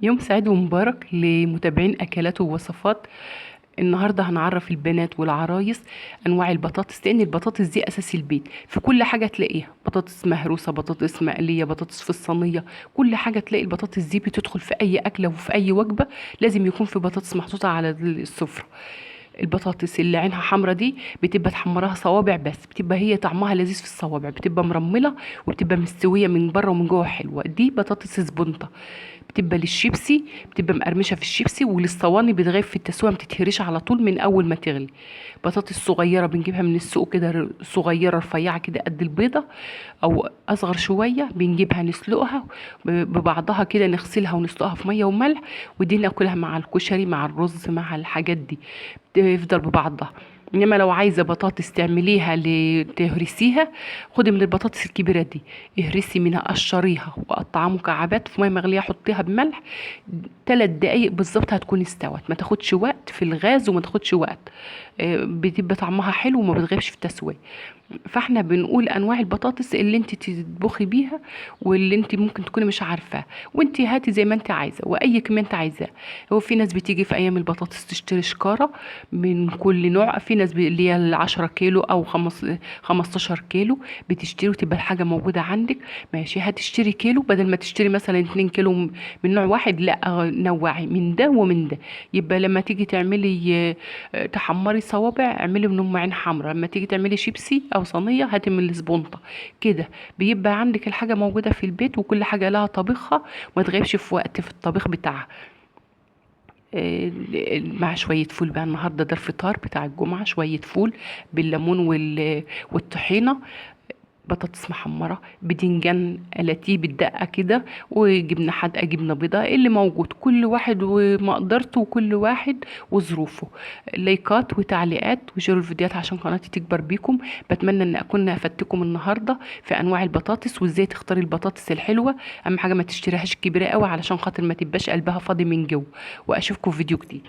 يوم سعيد ومبارك لمتابعين أكلات ووصفات. النهاردة هنعرف البنات والعرايس أنواع البطاطس، لأن البطاطس دي أساس البيت. في كل حاجة تلاقيها بطاطس مهروسة، بطاطس مقلية، بطاطس في الصينية. كل حاجة تلاقي البطاطس دي بتدخل في أي أكلة وفي أي وجبة. لازم يكون في بطاطس محطوطة على السفرة. البطاطس اللي عينها حمرا دي بتبقى تحمرها صوابع، بس بتبقى هي طعمها لذيذ في الصوابع، بتبقى مرملة وبتبقى مستوية من بره ومن جوه حلوة. دي بطاطس سبونطة، بتبقى للشيبسي، بتبقى مقرمشه في الشيبسي، وللصواني بتغيب في التسويه، ما تتهريش على طول من اول ما تغلي. بطاطس صغيره بنجيبها من السوق كده، صغيره رفيعه كده قد البيضه او اصغر شويه، بنجيبها نسلقها ببعضها كده، نغسلها ونسلقها في ميه وملح، ودي ناكلها مع الكشري مع الرز مع الحاجات دي، تفضل ببعضها. انما لو عايزه بطاطس تعمليها تهرسيها، خدي من البطاطس الكبيره دي، اهرسي منها، قشريها وقطعها مكعبات في ميه مغليه، حطيها بملح 3 دقايق بالظبط هتكون استوت، ما تاخدش وقت في الغاز وما تاخدش وقت. بتبقى طعمها حلو وما بتغيبش في التسويه. فاحنا بنقول انواع البطاطس اللي انت تطبخي بيها واللي انت ممكن تكوني مش عارفاه، وانت هاتي زي ما انت عايزه واي كميه انت عايزاه. هو في ناس بتيجي في ايام البطاطس تشتري شكاره من كل نوع، في ناس اللي هي ال 10 كيلو او 15 كيلو بتشتري وتبقى الحاجه موجوده عندك. ماشي، هتشتري كيلو بدل ما تشتري مثلا 2 كيلو من نوع واحد، لا نوعي من ده ومن ده. يبقى لما تيجي تعملي تحمري صوابع، اعملي من ام عين حمرا. لما تيجي تعملي شيبسي او صينيه، هاتي من السبونطه. كده بيبقى عندك الحاجه موجوده في البيت، وكل حاجه لها طبيخها، وما تغيبش في وقت في الطبيخ بتاعها. مع شويه فول بقى. النهارده ده الفطار بتاع الجمعه، شويه فول بالليمون والطحينه، بطاطس محمرة، بدنجان قلاتيه بالدقة كده، وجبنة حادقة، جبنة بيضاء، اللي موجود كل واحد ومقدرته وكل واحد وظروفه. لايكات وتعليقات وشيروا الفيديوهات عشان قناتي تكبر بيكم. بتمنى ان اكون افدتكم النهارده في انواع البطاطس وازاي تختاري البطاطس الحلوه. اهم حاجه ما تشتريهاش كبيره قوي علشان خاطر ما تبقاش قلبها فاضي من جوه. واشوفكم في فيديو جديد.